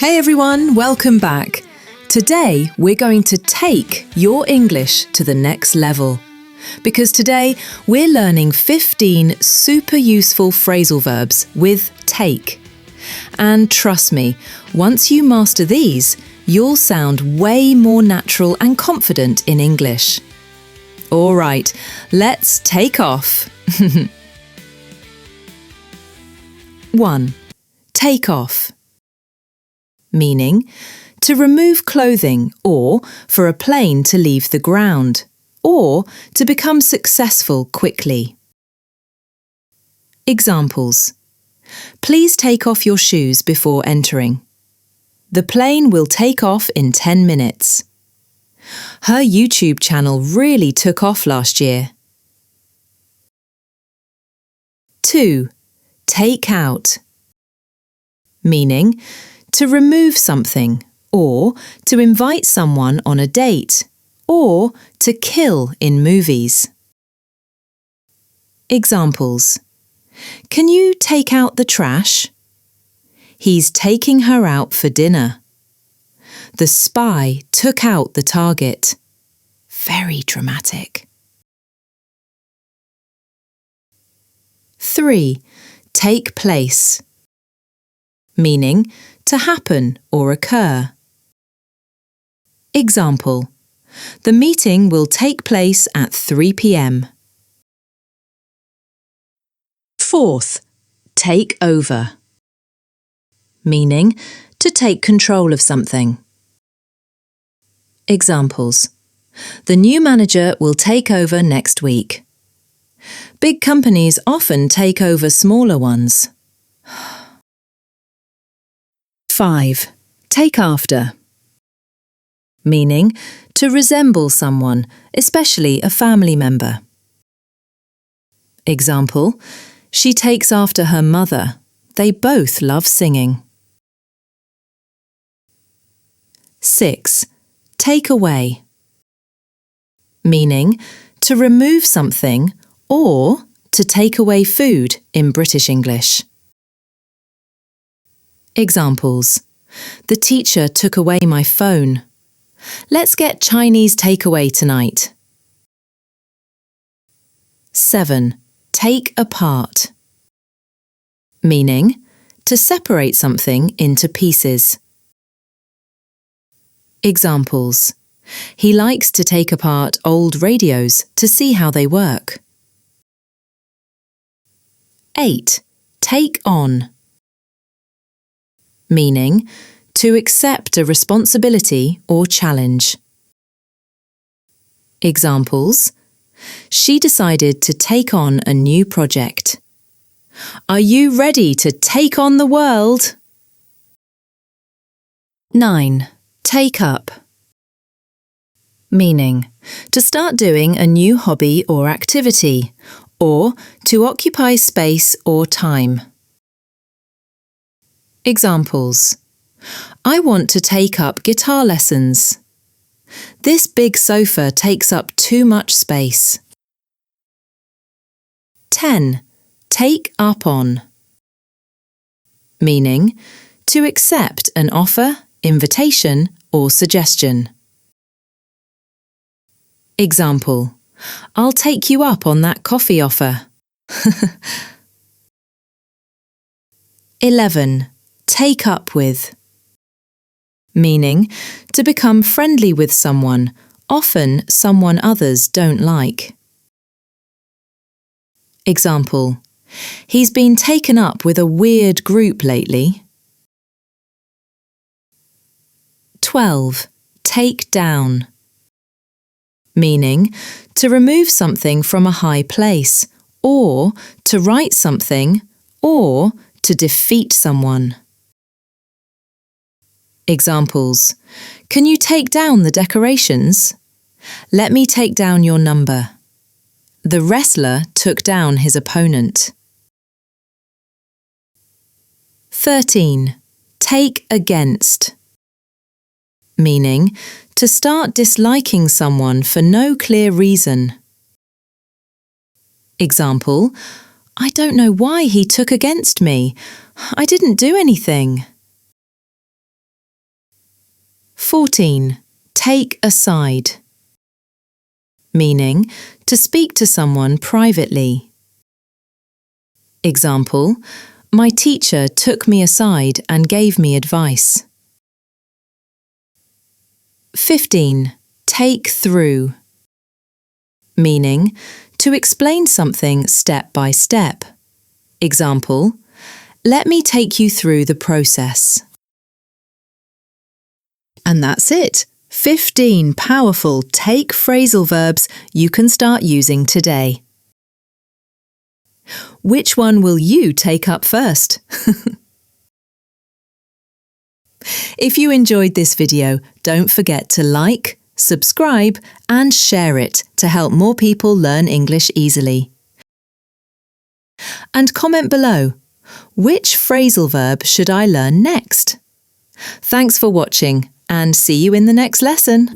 Hey everyone, welcome back. Today we're going to take your English to the next level. Because today we're learning 15 super useful phrasal verbs with take. And trust me, once you master these, you'll sound way more natural and confident in English. All right, let's take off. 1. Take off. Meaning, to remove clothing or for a plane to leave the ground, or to become successful quickly. Examples. Please take off your shoes before entering. The plane will take off in 10 minutes. Her YouTube channel really took off last year. 2. Take out. Meaning, to remove something, or to invite someone on a date, or to kill in movies. Examples. Can you take out the trash? He's taking her out for dinner. The spy took out the target. Very dramatic. 3. Take place. Meaning, to happen or occur. Example. The meeting will take place at 3 p.m. 4th. Take over. Meaning, to take control of something. Examples. The new manager will take over next week. Big companies often take over smaller ones. 5. Take after. Meaning, to resemble someone, especially a family member. Example, she takes after her mother. They both love singing. 6. Take away. Meaning, to remove something or to take away food in British English. Examples. The teacher took away my phone. Let's get Chinese takeaway tonight. 7. Take apart. Meaning, to separate something into pieces. Examples. He likes to take apart old radios to see how they work. 8. Take on. Meaning, to accept a responsibility or challenge. Examples. She decided to take on a new project. Are you ready to take on the world? 9. Take up. Meaning, to start doing a new hobby or activity, or to occupy space or time. Examples. I want to take up guitar lessons. This big sofa takes up too much space. 10. Take up on. Meaning, to accept an offer, invitation or suggestion. Example. I'll take you up on that coffee offer. 11. Take up with. Meaning, to become friendly with someone, often someone others don't like. Example. He's been taken up with a weird group lately. 12. Take down. Meaning, to remove something from a high place, or to write something, or to defeat someone. Examples. Can you take down the decorations? Let me take down your number. The wrestler took down his opponent. 13. Take against. Meaning, to start disliking someone for no clear reason. Example. I don't know why he took against me. I didn't do anything. 14. Take aside. Meaning, to speak to someone privately. Example, my teacher took me aside and gave me advice. 15. Take through. Meaning, to explain something step by step. Example, let me take you through the process. And that's it. 15 powerful take phrasal verbs you can start using today. Which one will you take up first? If you enjoyed this video, don't forget to like, subscribe and share it to help more people learn English easily. And comment below, which phrasal verb should I learn next? Thanks for watching and see you in the next lesson.